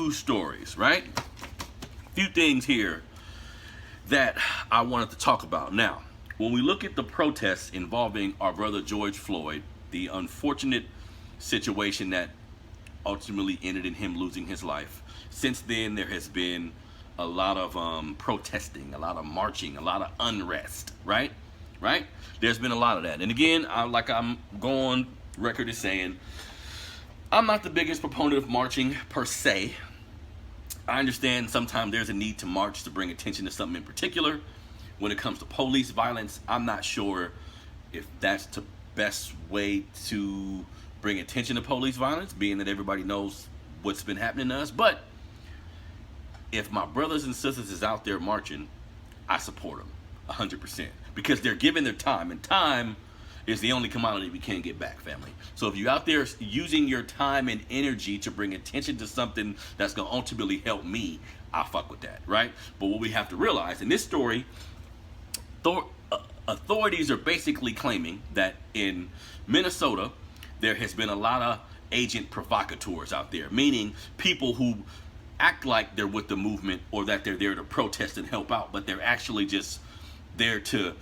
Two stories, right? Few things here that I wanted to talk about. Now, when we look at the protests involving our brother George Floyd, the unfortunate situation that ultimately ended in him losing his life, since then there has been a lot of protesting, a lot of marching, a lot of unrest, right? There's been a lot of that. And again, I'm going record as saying, I'm not the biggest proponent of marching per se. I understand sometimes there's a need to march to bring attention to something in particular. When it comes to police violence, I'm not sure if that's the best way to bring attention to police violence, being that everybody knows what's been happening to us. But if my brothers and sisters is out there marching, I support them 100% because they're giving their time, and time is the only commodity we can't get back, family. So if you're out there using your time and energy to bring attention to something that's going to ultimately help me, I fuck with that, right? But what we have to realize in this story, authorities are basically claiming that in Minnesota, there has been a lot of agent provocateurs out there, meaning people who act like they're with the movement or that they're there to protest and help out, but they're actually just there to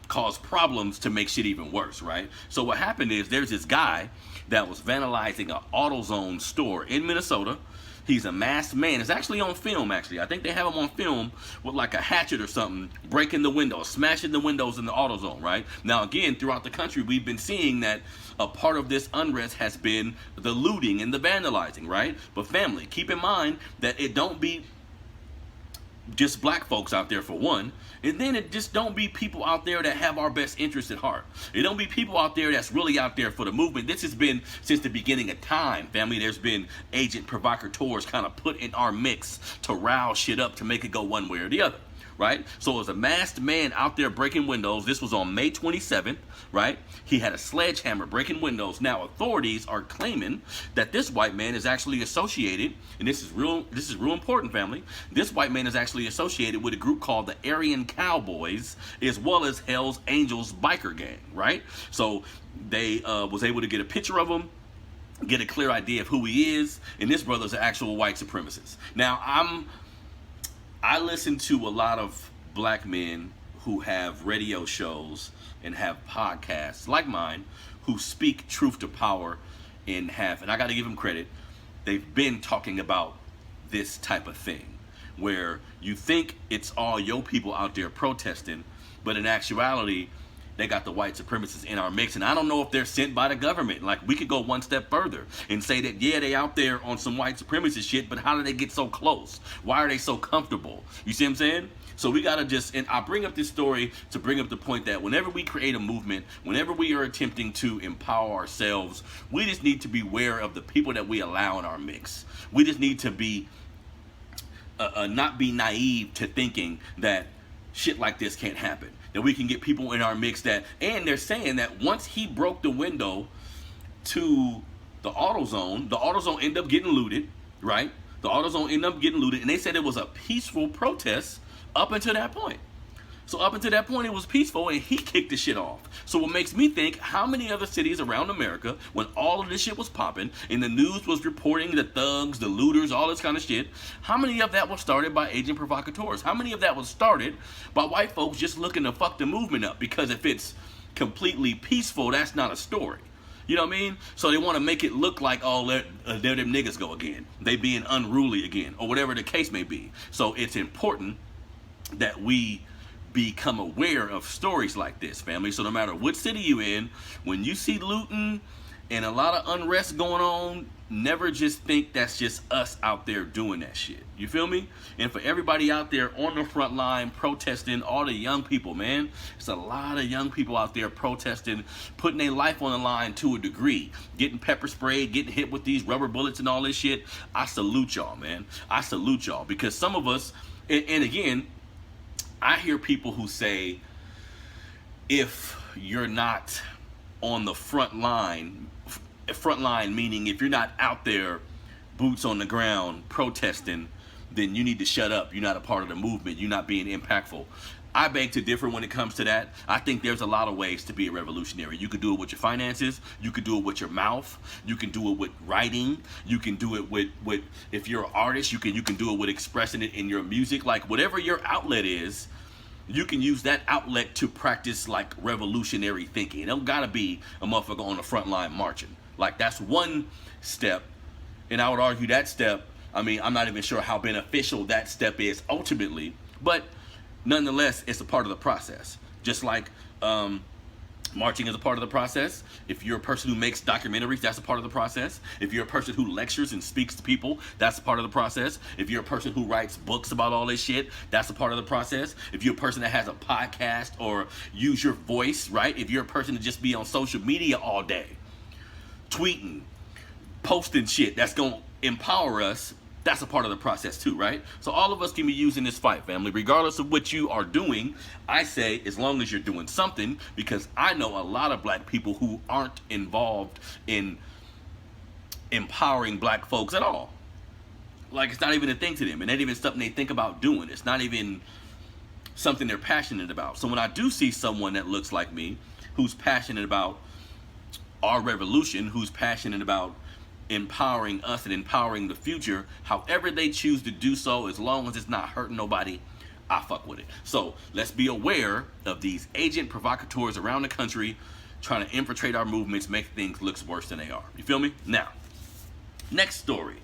cause problems to make shit even worse, right? So what happened is there's this guy that was vandalizing an AutoZone store in Minnesota. He's a masked man. It's actually on film, actually. I think they have him on film with like a hatchet or something, breaking the windows, smashing the windows in the AutoZone, right? Now, again, throughout the country, we've been seeing that a part of this unrest has been the looting and the vandalizing, right? But family, keep in mind that it don't be just black folks out there for one, and then it just don't be people out there that have our best interests at heart. It don't be people out there that's really out there for the movement. This has been since the beginning of time, family. There's been agent provocateurs kind of put in our mix to rile shit up to make it go one way or the other, right? So it was a masked man out there breaking windows. This was on May 27th, right? He had a sledgehammer breaking windows. Now authorities are claiming that this white man is actually associated, and this is real important, family. This white man is actually associated with a group called the Aryan Cowboys, as well as Hell's Angels biker gang, right? So they was able to get a picture of him, get a clear idea of who he is, and this brother's an actual white supremacist. Now I listen to a lot of black men who have radio shows and have podcasts like mine who speak truth to power and I got to give them credit. They've been talking about this type of thing where you think it's all your people out there protesting, but in actuality, they got the white supremacists in our mix. And I don't know if they're sent by the government. Like, we could go one step further and say that, yeah, they out there on some white supremacist shit, but how do they get so close? Why are they so comfortable? You see what I'm saying? So we got to and I bring up this story to bring up the point that whenever we create a movement, whenever we are attempting to empower ourselves, we just need to be aware of the people that we allow in our mix. We just need to be, not be naive to thinking that shit like this can't happen. That we can get people in our mix and they're saying that once he broke the window to the AutoZone ended up getting looted, right? The AutoZone ended up getting looted, and they said it was a peaceful protest up until that point. So up until that point, it was peaceful, and he kicked the shit off. So what makes me think, how many other cities around America, when all of this shit was popping, and the news was reporting the thugs, the looters, all this kind of shit, how many of that was started by agent provocateurs? How many of that was started by white folks just looking to fuck the movement up? Because if it's completely peaceful, that's not a story. You know what I mean? So they want to make it look like, oh, there them niggas go again. They being unruly again, or whatever the case may be. So it's important that we become aware of stories like this, family. So no matter what city you in, when you see looting and a lot of unrest going on, never just think that's just us out there doing that shit. You feel me? And for everybody out there on the front line protesting, all the young people, man, it's a lot of young people out there protesting, putting their life on the line to a degree, getting pepper sprayed, getting hit with these rubber bullets and all this shit. I salute y'all, man. I salute y'all, because some of us, and again, I hear people who say, if you're not on the front line meaning if you're not out there, boots on the ground, protesting, then you need to shut up. You're not a part of the movement. You're not being impactful. I beg to differ when it comes to that. I think there's a lot of ways to be a revolutionary. You could do it with your finances. You could do it with your mouth. You can do it with writing. You can do it with if you're an artist, you can do it with expressing it in your music. Like whatever your outlet is, you can use that outlet to practice like revolutionary thinking. It don't gotta be a motherfucker on the front line marching. Like that's one step, and I would argue that step, I mean, I'm not even sure how beneficial that step is ultimately, but nonetheless, it's a part of the process. Just like marching is a part of the process. If you're a person who makes documentaries, that's a part of the process. If you're a person who lectures and speaks to people, that's a part of the process. If you're a person who writes books about all this shit, that's a part of the process. If you're a person that has a podcast or use your voice, right? If you're a person to just be on social media all day, tweeting, posting shit that's gonna empower us, that's a part of the process too, right? So all of us can be using this fight, family. Regardless of what you are doing, I say as long as you're doing something, because I know a lot of black people who aren't involved in empowering black folks at all. Like it's not even a thing to them, and not even something they think about doing. It's not even something they're passionate about. So when I do see someone that looks like me, who's passionate about our revolution, who's passionate about empowering us and empowering the future, however they choose to do so, as long as it's not hurting nobody, I fuck with it. So let's be aware of these agent provocateurs around the country trying to infiltrate our movements, make things look worse than they are. You feel me? Now, next story.